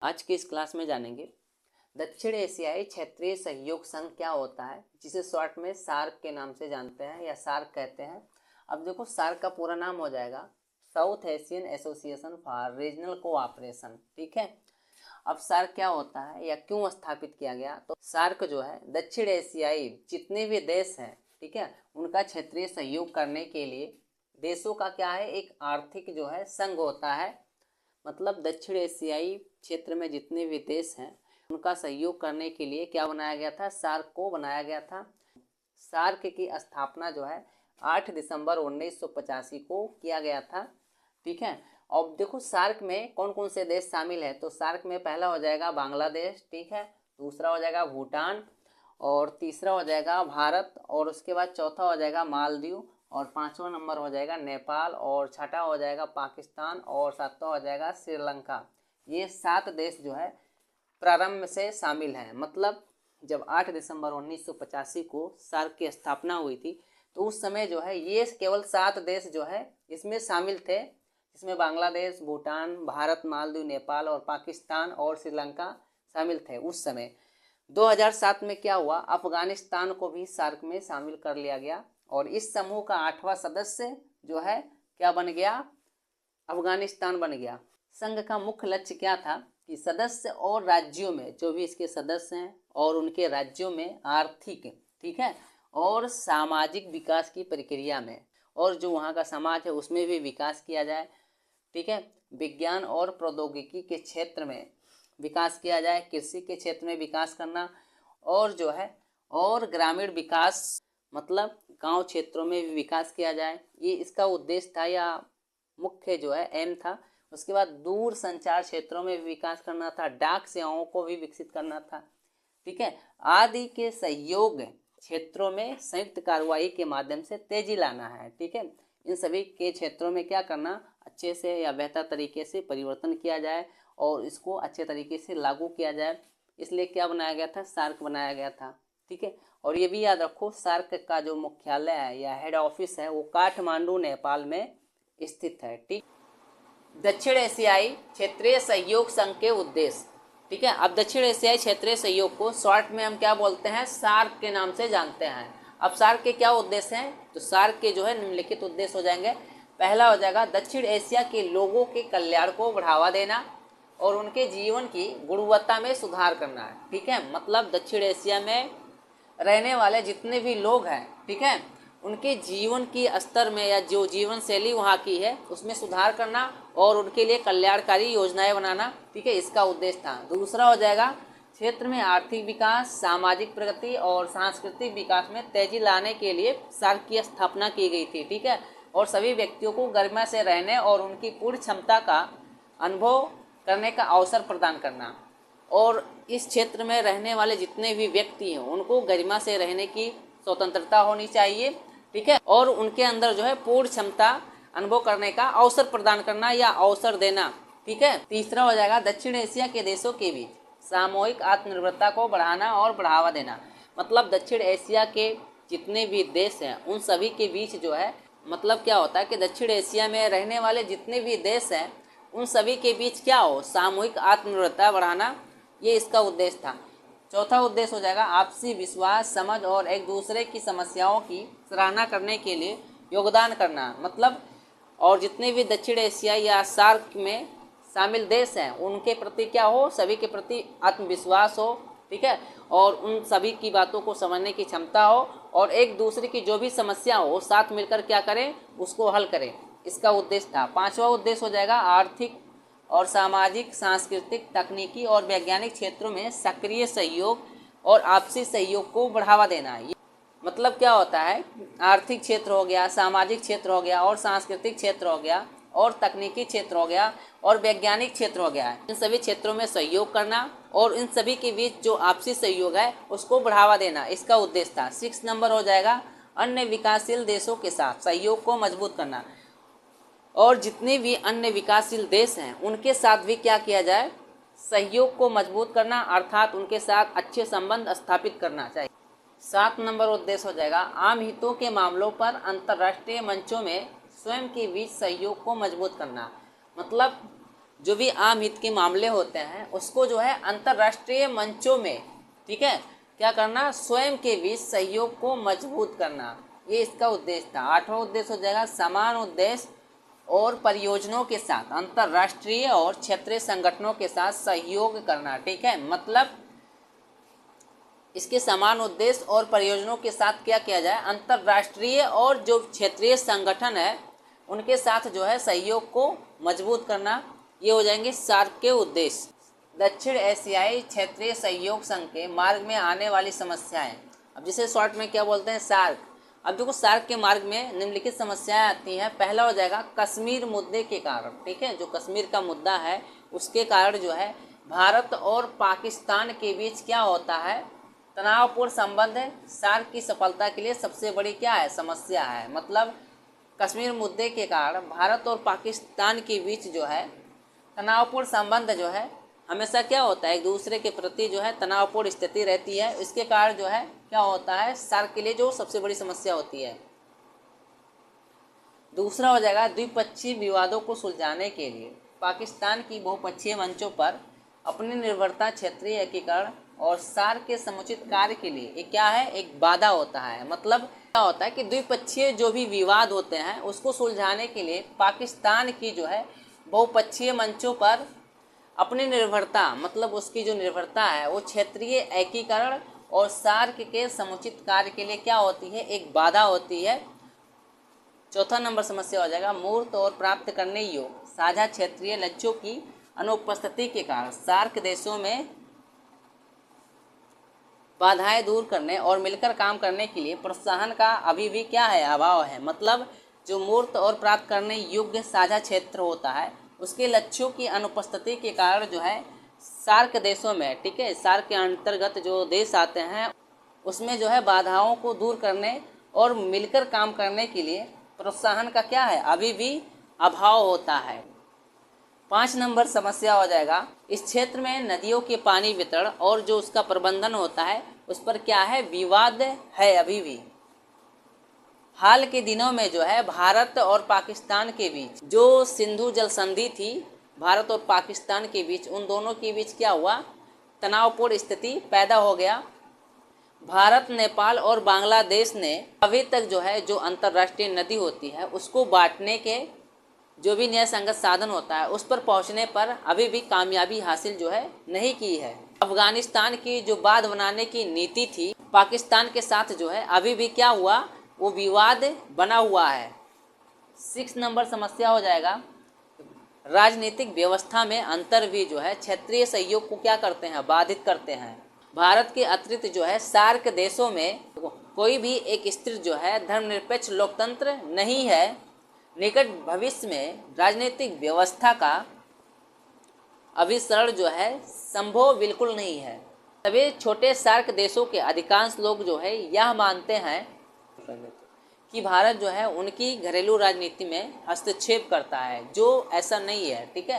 आज की इस क्लास में जानेंगे दक्षिण एशियाई क्षेत्रीय सहयोग संघ क्या होता है, जिसे शॉर्ट में सार्क के नाम से जानते हैं या सार्क कहते हैं। अब देखो, सार्क का पूरा नाम हो जाएगा south Asian association for regional cooperation. ठीक है। अब सार्क क्या होता है या क्यों स्थापित किया गया, तो सार्क जो है दक्षिण एशियाई जितने भी देश हैं, ठीक है, उनका क्षेत्रीय सहयोग करने के लिए देशों का क्या है, एक आर्थिक जो है संघ होता है। मतलब दक्षिण एशियाई क्षेत्र में जितने भी देश हैं उनका सहयोग करने के लिए क्या बनाया गया था, सार्क को बनाया गया था। सार्क की स्थापना जो है 8 दिसंबर 1985 को किया गया था। ठीक है। अब देखो, सार्क में कौन कौन से देश शामिल है, तो सार्क में पहला हो जाएगा बांग्लादेश, ठीक है, दूसरा हो जाएगा भूटान, और तीसरा हो जाएगा भारत, और उसके बाद चौथा हो जाएगा मालदीव, और पांचवा नंबर हो जाएगा नेपाल, और छठा हो जाएगा पाकिस्तान, और सातवां हो जाएगा श्रीलंका। ये 7 देश जो है प्रारंभ से शामिल हैं। मतलब जब 8 दिसंबर 1985 को सार्क की स्थापना हुई थी तो उस समय जो है ये केवल 7 देश जो है इसमें शामिल थे, इसमें बांग्लादेश, भूटान, भारत, मालदीव, नेपाल और पाकिस्तान और श्रीलंका शामिल थे उस समय। 2007 में क्या हुआ, अफगानिस्तान को भी सार्क में शामिल कर लिया गया, और इस समूह का 8वां सदस्य जो है क्या बन गया, अफगानिस्तान बन गया। संघ का मुख्य लक्ष्य क्या था कि सदस्य और राज्यों में, जो भी इसके सदस्य हैं और उनके राज्यों में आर्थिक, ठीक है, और सामाजिक विकास की प्रक्रिया में, और जो वहाँ का समाज है उसमें भी विकास किया जाए। ठीक है। विज्ञान और प्रौद्योगिकी के क्षेत्र में विकास किया जाए, कृषि के क्षेत्र में विकास करना, और जो है और ग्रामीण विकास, मतलब गांव क्षेत्रों में भी विकास किया जाए, ये इसका उद्देश्य था या मुख्य जो है एम था। उसके बाद दूर संचार क्षेत्रों में भी विकास करना था, डाक सेवाओं को भी विकसित करना था, ठीक है, आदि के सहयोग क्षेत्रों में संयुक्त कार्रवाई के माध्यम से तेजी लाना है। ठीक है। इन सभी के क्षेत्रों में क्या करना, अच्छे से या बेहतर तरीके से परिवर्तन किया जाए और इसको अच्छे तरीके से लागू किया जाए, इसलिए क्या बनाया गया था, सार्क बनाया गया था। ठीक है। और ये भी याद रखो, सार्क का जो मुख्यालय है या हेड ऑफिस है वो काठमांडू नेपाल में स्थित है। ठीक। दक्षिण एशियाई क्षेत्रीय सहयोग संघ के उद्देश्य, ठीक है। अब दक्षिण एशियाई क्षेत्रीय सहयोग को शॉर्ट में हम क्या बोलते हैं, सार्क के नाम से जानते हैं। अब सार्क के क्या उद्देश्य हैं, तो सार्क के जो है निम्नलिखित उद्देश्य हो जाएंगे। पहला हो जाएगा दक्षिण एशिया के लोगों के कल्याण को बढ़ावा देना और उनके जीवन की गुणवत्ता में सुधार करना है। ठीक है। मतलब दक्षिण एशिया में रहने वाले जितने भी लोग हैं, ठीक है, उनके जीवन की स्तर में या जो जीवन शैली वहाँ की है उसमें सुधार करना और उनके लिए कल्याणकारी योजनाएं बनाना, ठीक है, इसका उद्देश्य था। दूसरा हो जाएगा क्षेत्र में आर्थिक विकास, सामाजिक प्रगति और सांस्कृतिक विकास में तेजी लाने के लिए सार्क की स्थापना की गई थी। ठीक है। और सभी व्यक्तियों को गरिमा से रहने और उनकी पूर्ण क्षमता का अनुभव करने का अवसर प्रदान करना, और इस क्षेत्र में रहने वाले जितने भी व्यक्ति हैं उनको गरिमा से रहने की स्वतंत्रता होनी चाहिए। ठीक है। और उनके अंदर जो है पूर्ण क्षमता अनुभव करने का अवसर प्रदान करना या अवसर देना। ठीक है। तीसरा हो जाएगा दक्षिण एशिया के देशों के बीच सामूहिक आत्मनिर्भरता को बढ़ाना और बढ़ावा देना। मतलब दक्षिण एशिया के जितने भी देश हैं उन सभी के बीच जो है, मतलब क्या होता है कि दक्षिण एशिया में रहने वाले जितने भी देश हैं उन सभी के बीच क्या हो, सामूहिक आत्मनिर्भरता बढ़ाना, ये इसका उद्देश्य था। चौथा उद्देश्य हो जाएगा आपसी विश्वास, समझ और एक दूसरे की समस्याओं की सराहना करने के लिए योगदान करना। मतलब और जितने भी दक्षिण एशिया या सार्क में शामिल देश हैं उनके प्रति क्या हो, सभी के प्रति आत्मविश्वास हो, ठीक है, और उन सभी की बातों को समझने की क्षमता हो और एक दूसरे की जो भी समस्या हो साथ मिलकर क्या करें, उसको हल करें, इसका उद्देश्य था। पांचवा उद्देश्य हो जाएगा आर्थिक और सामाजिक, सांस्कृतिक, तकनीकी और वैज्ञानिक क्षेत्रों में सक्रिय सहयोग और आपसी सहयोग को बढ़ावा देना। मतलब क्या होता है, आर्थिक क्षेत्र हो गया, सामाजिक क्षेत्र हो गया और सांस्कृतिक क्षेत्र हो गया और तकनीकी क्षेत्र हो गया और वैज्ञानिक क्षेत्र हो गया, इन सभी क्षेत्रों में सहयोग करना और इन सभी के बीच जो आपसी सहयोग है उसको बढ़ावा देना, इसका उद्देश्य था। 6 नंबर हो जाएगा अन्य विकासशील देशों के साथ सहयोग को मजबूत करना, और जितने भी अन्य विकासशील देश हैं उनके साथ भी क्या किया जाए, सहयोग को मजबूत करना, अर्थात उनके साथ अच्छे संबंध स्थापित करना चाहिए। 7 नंबर उद्देश्य हो जाएगा आम हितों के मामलों पर अंतर्राष्ट्रीय मंचों में स्वयं के बीच सहयोग को मजबूत करना। मतलब जो भी आम हित के मामले होते हैं उसको जो है अंतर्राष्ट्रीय मंचों में, ठीक है, क्या करना, स्वयं के बीच सहयोग को मजबूत करना, ये इसका उद्देश्य था। 8वां उद्देश्य हो जाएगा समान उद्देश्य और परियोजनाओं के साथ अंतर्राष्ट्रीय और क्षेत्रीय संगठनों के साथ सहयोग करना, ठीक है। मतलब इसके समान उद्देश्य और परियोजनाओं के साथ क्या किया जाए, अंतर्राष्ट्रीय और जो क्षेत्रीय संगठन है उनके साथ जो है सहयोग को मजबूत करना, ये हो जाएंगे सार्क के उद्देश्य। दक्षिण एशियाई क्षेत्रीय सहयोग संघ के मार्ग में आने वाली समस्याएं, अब जिसे शॉर्ट में क्या बोलते हैं, सार्क। अब देखो सार्क के मार्ग में निम्नलिखित समस्याएं आती हैं। पहला हो जाएगा कश्मीर मुद्दे के कारण, ठीक है, जो कश्मीर का मुद्दा है उसके कारण जो है भारत और पाकिस्तान के बीच क्या होता है, तनावपूर्ण संबंध है। सार्क की सफलता के लिए सबसे बड़ी क्या है, समस्या है। मतलब कश्मीर मुद्दे के कारण भारत और पाकिस्तान के बीच जो है तनावपूर्ण संबंध जो है हमेशा क्या होता है, एक दूसरे के प्रति जो है तनावपूर्ण स्थिति रहती है। इसके कारण जो है क्या होता है, सार्क के लिए जो सबसे बड़ी समस्या होती है। दूसरा हो जाएगा द्विपक्षीय विवादों को सुलझाने के लिए पाकिस्तान की बहुपक्षीय मंचों पर अपनी निर्भरता, क्षेत्रीय एकीकरण और सार्क के समुचित कार्य के लिए ये क्या है, एक बाधा होता है। मतलब क्या होता है कि द्विपक्षीय जो भी विवाद होते हैं उसको सुलझाने के लिए पाकिस्तान की जो है बहुपक्षीय मंचों पर अपनी निर्भरता, मतलब उसकी जो निर्भरता है वो क्षेत्रीय एकीकरण और सार्क के समुचित कार्य के लिए क्या होती है, एक बाधा होती है। चौथा नंबर समस्या हो जाएगा मूर्त और प्राप्त करने योग्य साझा क्षेत्रीय लक्ष्यों की अनुपस्थिति के कारण सार्क देशों में बाधाएं दूर करने और मिलकर काम करने के लिए प्रोत्साहन का अभी भी क्या है, अभाव है। मतलब जो मूर्त और प्राप्त करने योग्य साझा क्षेत्र होता है उसके लक्ष्यों की अनुपस्थिति के कारण जो है सार्क देशों में, ठीक है, सार्क के अंतर्गत जो देश आते हैं उसमें जो है बाधाओं को दूर करने और मिलकर काम करने के लिए प्रोत्साहन का क्या है, अभी भी अभाव होता है। 5 नंबर समस्या हो जाएगा इस क्षेत्र में नदियों के पानी वितरण और जो उसका प्रबंधन होता है उस पर क्या है, विवाद है अभी भी। हाल के दिनों में जो है भारत और पाकिस्तान के बीच जो सिंधु जल संधि थी, भारत और पाकिस्तान के बीच, उन दोनों के बीच क्या हुआ, तनावपूर्ण स्थिति पैदा हो गया। भारत, नेपाल और बांग्लादेश ने अभी तक जो है जो अंतर्राष्ट्रीय नदी होती है उसको बांटने के जो भी न्याय संगत साधन होता है उस पर पहुंचने पर अभी भी कामयाबी हासिल जो है नहीं की है। अफगानिस्तान की जो बांध बनाने की नीति थी पाकिस्तान के साथ जो है अभी भी क्या हुआ, वो विवाद बना हुआ है। 6 नंबर समस्या हो जाएगा राजनीतिक व्यवस्था में अंतर भी जो है क्षेत्रीय सहयोग को क्या करते हैं, बाधित करते हैं। भारत के अतिरिक्त जो है सार्क देशों में कोई भी एक स्थिर जो है धर्मनिरपेक्ष लोकतंत्र नहीं है। निकट भविष्य में राजनीतिक व्यवस्था का अभिसरण जो है संभव बिल्कुल नहीं है। सभी छोटे सार्क देशों के अधिकांश लोग जो है यह मानते हैं कि भारत जो है उनकी घरेलू राजनीति में हस्तक्षेप करता है, जो ऐसा नहीं है, ठीक है।